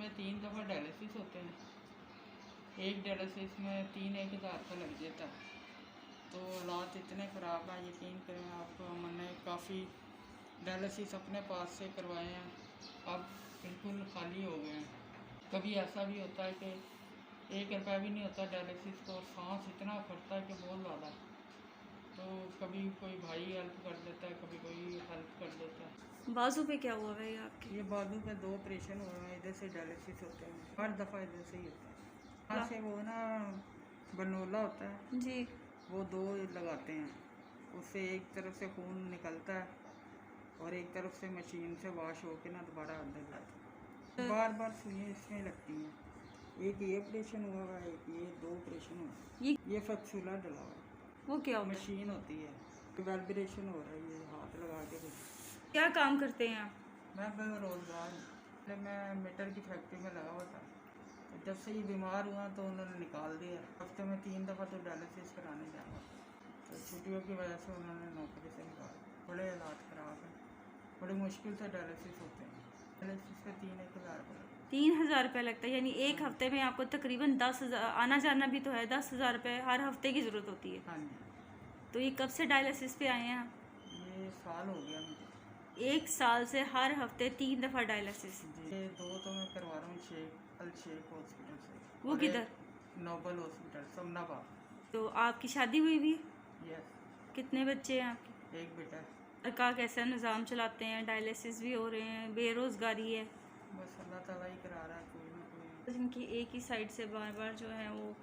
में 3 दफ़ा डायलिसिस होते हैं। एक डायलिसिस में 3-1 हज़ार का लग जाता है। तो हालात इतने ख़राब हैं, यकीन करें आप, मैंने काफ़ी डायलिसिस अपने पास से करवाए हैं, अब बिल्कुल खाली हो गए हैं। कभी ऐसा भी होता है कि 1 रुपया भी नहीं होता डायलिसिस को, और सांस इतना फटता है कि बहुत ज़्यादा। तो कभी कोई भाई हेल्प कर देता है, कभी कोई हेल्प कर देता है। बाजू पे क्या हुआ है ये आपके? ये बाजू पे 2 ऑपरेशन हुए हैं, इधर से डायलिसिस होते हैं, हर दफ़ा इधर से ही होता है। यहाँ से वो ना बनोला होता है जी। वो 2 लगाते हैं, उससे एक तरफ से खून निकलता है और एक तरफ से मशीन से वॉश होके ना दोबारा अंदर जाता है। बार बार सुइयाँ इसमें लगती हैं, एक ये ऑपरेशन हुआ हुआ है, एक ये 2 ऑपरेशन हुआ है। ये फक्सूला डला हुआ है, वो क्या होता है? मशीन होती है, वाइब्रेशन हो रहा है, ये हाथ लगा के देखो। क्या काम करते हैं आप? मैं बेरोजगार हूँ। पहले मैं मीटर की फैक्ट्री में लगा हुआ था, तो जब से ये बीमार हुआ तो उन्होंने निकाल दिया। हफ्ते में 3 दफ़ा तो डायलिसिस कराने जाऊँगा, तो छुट्टियों की वजह से उन्होंने नौकरी से निकाल। बड़े हालात ख़राब हैं, बड़ी मुश्किल से डायलिसिस होते हैं। डायलिसिस पे 3-1 हज़ार रुपये लगते 3,000 रुपये लगता है, यानी एक हफ्ते में आपको तकरीबन 10,000, आना जाना भी तो है, 10,000 रुपये हर हफ्ते की ज़रूरत होती है। हैं। हाँ जी, तो ये कब से डायलिसिस पे आए हैं आप? ये साल हो गया मुझे। 1 साल से हर हफ्ते 3 दफ़ा डायलिसिस। जी, ये 2 तो मैं करवा रहा हूँ अल शेख हॉस्पिटल से, वो और किधर? एक नोबल हॉस्पिटल समनाबाद। तो आपकी शादी हुई भी? यस, कितने बच्चे हैं आपके? एक बेटा है। सरकार कैसा निज़ाम चलाते हैं, डायलिसिस भी हो रहे हैं, बेरोज़गारी है, बस अल्लाह ताला ही करा रहा है, कोई ना कोई। इनकी एक ही साइड से बार बार जो है वो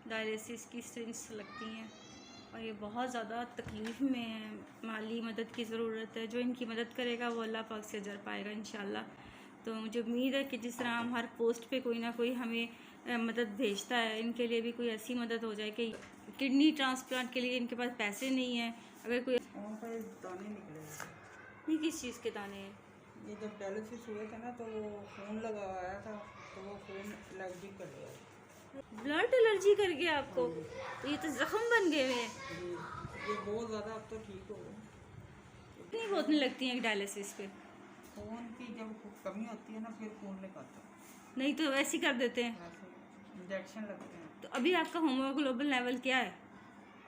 डायलिसिस की सिरिंज लगती हैं और ये बहुत ज़्यादा तकलीफ़ में है। माली मदद की ज़रूरत है, जो इनकी मदद करेगा वो अल्लाह पाक से अजर पाएगा इंशाल्लाह। तो मुझे उम्मीद है कि जिस तरह हम हर पोस्ट पे कोई ना कोई हमें मदद भेजता है, इनके लिए भी कोई ऐसी मदद हो जाए कि किडनी ट्रांसप्लांट के लिए इनके पास पैसे नहीं हैं, अगर कोई। वहाँ पर दाने निकले थे। ये किस चीज़ के दाने हैं? ये जब डायलिसिस हुए थे ना, तो वो खून लगाया था, तो वो खून एलर्जी कर गया। ब्लड एलर्जी कर गया आपको? तो ये तो जख्म बन गए हुए हैं। जी, ये बहुत ज़्यादा अब तो ठीक हो गए। कितनी बोतलें लगती हैं डायलिसिस पे? खून की जब कमी होती है ना, फिर खून निकालता है, नहीं तो वैसे ही कर देते हैं। ऐसे इंजेक्शन लगते हैं। तो अभी आपका हीमोग्लोबिन लेवल क्या है?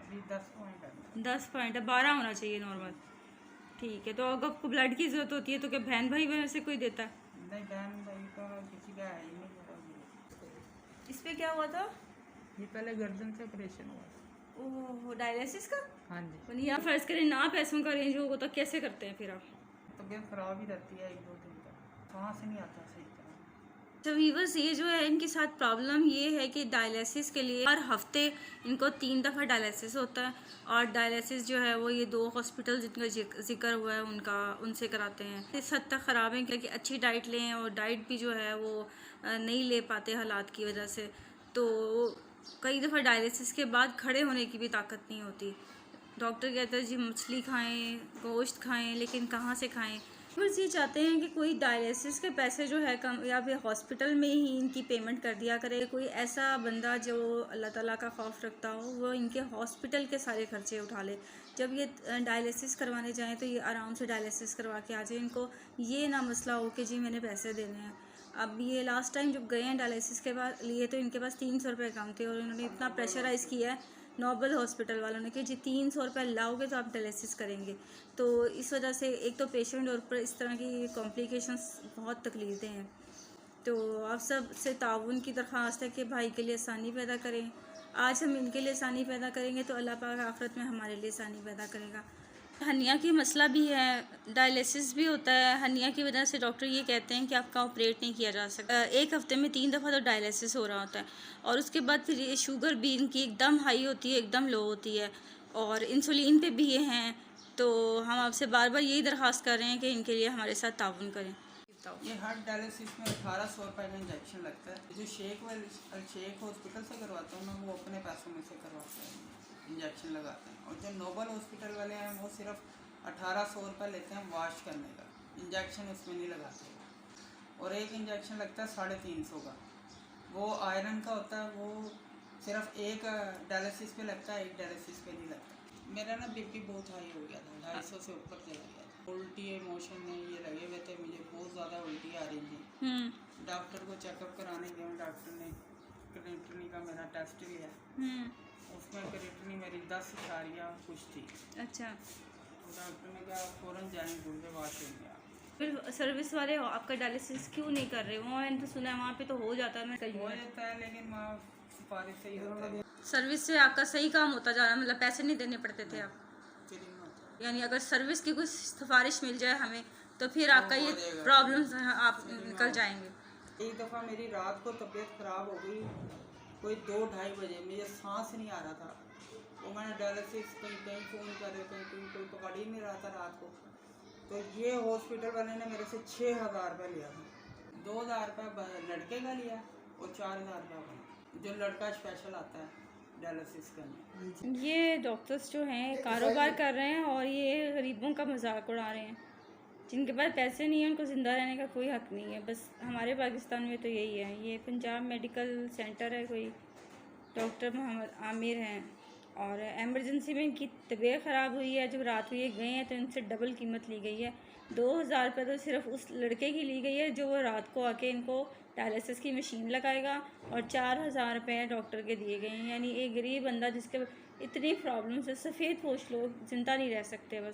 अभी 10 पॉइंट है। 10 पॉइंट है, 12 होना चाहिए नॉर्मल। ठीक है, तो अगर आपको ब्लड की ज़रूरत होती है तो क्या बहन भाई में से कोई देता है? नहीं, बहन भाई का किसी का है ही नहीं मेरा। इस पे क्या हुआ था? ये पहले गर्दन से ऑपरेशन हुआ था। ओह, डायलिसिस का? हाँ जी, तो नहीं, आप फर्ज करें ना पैसों का अरेंज होगा तो कैसे करते हैं फिर आप? तबीयत ख़राब ही रहती है 1-2 दिन तक, सांस नहीं आता सही तरह। तो वीवर्स, ये जो है इनके साथ प्रॉब्लम ये है कि डायलिसिस के लिए हर हफ्ते इनको 3 दफ़ा डायलिसिस होता है, और डायलिसिस जो है वो ये 2 हॉस्पिटल जिनका जिक्र हुआ है उनसे कराते हैं। इस हद तक ख़राब है कि अच्छी डाइट लें, और डाइट भी जो है वो नहीं ले पाते हालात की वजह से। तो कई दफ़ा डायलिसिस के बाद खड़े होने की भी ताकत नहीं होती। डॉक्टर कहते हैं जी मछली खाएं, गोश्त खाएं, लेकिन कहाँ से खाएं? बस ये चाहते हैं कि कोई डायलिसिस के पैसे जो है कम, या फिर हॉस्पिटल में ही इनकी पेमेंट कर दिया करे। कोई ऐसा बंदा जो अल्लाह ताला का खौफ रखता हो वो इनके हॉस्पिटल के सारे खर्चे उठा ले। जब ये डायलिसिस करवाने जाएं तो ये आराम से डायलिसिस करवा के आ जाए, इनको ये ना मसला हो कि जी मैंने पैसे देने हैं। अब ये लास्ट टाइम जब गए हैं डायलिसिस के बाद लिए तो इनके पास 300 रुपये कम थे, और इन्होंने इतना प्रेशराइज़ किया है नोबल हॉस्पिटल वालों ने कि जी 300 रुपये लाओगे तो आप डायलिसिस करेंगे। तो इस वजह से एक तो पेशेंट और ऊपर इस तरह की कॉम्प्लिकेशंस बहुत तकलीफ़ें हैं। तो आप सब से ताउन की दरख्वास्त है कि भाई के लिए आसानी पैदा करें। आज हम इनके लिए आसानी पैदा करेंगे तो अल्लाह पाक आखिरत में हमारे लिए आसानी पैदा करेगा। हनिया की मसला भी है, डायलिसिस भी होता है। हनिया की वजह से डॉक्टर ये कहते हैं कि आपका ऑपरेट नहीं किया जा सकता। एक हफ्ते में 3 दफ़ा तो डायलिसिस हो रहा होता है, और उसके बाद फिर ये शुगर भी इनकी एकदम हाई होती है, एकदम लो होती है, और इंसुलिन पे भी ये हैं। तो हम आपसे बार बार यही दरख्वास्त कर रहे हैं कि इनके लिए हमारे साथ ताउन करें। ये हर डायलिसिस में 1800 रुपये का इंजेक्शन लगता है। जो अल शेख हॉस्पिटल से करवाता हूँ ना, वो अपने पैसों में से करवाते हैं, इंजेक्शन लगाते हैं। और जो नोबल हॉस्पिटल वाले हैं वो सिर्फ 1800 रुपये लेते हैं वॉश करने का, इंजेक्शन उसमें नहीं लगाते। और एक इंजेक्शन लगता है 350 का, वो आयरन का होता है, वो सिर्फ एक डायलिसिस पे लगता है, एक डायलिसिस पे नहीं लगता। मेरा ना बीपी बहुत हाई हो गया था, 250 से ऊपर चला गया था। उल्टी मोशन में ये लगे हुए थे, मुझे बहुत ज़्यादा उल्टी आ रही थी। डॉक्टर को चेकअप कराने गया हूँ, डॉक्टर ने क्रिएटिनिन का मेरा टेस्ट लिया, उसमें क्रिएटिनिन मेरी 10 कुछ थी। अच्छा, तो डॉक्टर ने कहा फ़ौरन जाएँ गुर्दे वाश हो गया। फिर सर्विस वाले आपका डायलिसिस क्यों नहीं कर रहे? वहाँ मैंने तो सुना है वहाँ पे तो हो जाता है, मैं कहीं हो जाता है लेकिन वहाँ सिफारिश से ही होता है, सर्विस से आपका सही काम होता जा रहा है, मतलब पैसे नहीं देने पड़ते थे आप, फ्री में होता है। यानी अगर सर्विस की कुछ सिफारिश मिल जाए हमें तो फिर तो आपका हो ये जाएगा। प्रॉब्लम्स आप फ्री में निकल हो- जाएंगे। एक दफ़ा मेरी रात को तबीयत ख़राब हो गई, कोई 2-2:30 बजे, मुझे सांस नहीं आ रहा था, तो मैंने डायलिसिस कहीं कहीं फ़ोन करे, कहीं कोई पकड़ ही नहीं रहा था रात को। तो ये हॉस्पिटल वाले ने मेरे से 6,000 रुपये लिया था, 2,000 रुपये लड़के का लिया और 4,000 रुपये बना, जो लड़का स्पेशल आता है डायलिसिस करने। ये डॉक्टर्स जो हैं कारोबार कर रहे हैं और ये गरीबों का मजाक उड़ा रहे हैं, जिनके पास पैसे नहीं हैं उनको ज़िंदा रहने का कोई हक़ नहीं है। बस हमारे पाकिस्तान में तो यही है। ये पंजाब मेडिकल सेंटर है, कोई डॉक्टर मोहम्मद आमिर हैं और एमरजेंसी में इनकी तबीयत ख़राब हुई है, जब रात हुई गए हैं तो इनसे डबल कीमत ली गई है। 2,000 रुपये तो सिर्फ उस लड़के की ली गई है जो वो रात को आके इनको डायलिसिस की मशीन लगाएगा और 4,000 रुपये डॉक्टर के दिए गए हैं। यानी एक गरीब बंदा जिसके इतनी प्रॉब्लम्स है, सफ़ेद पोश लोग ज़िंदा नहीं रह सकते बस।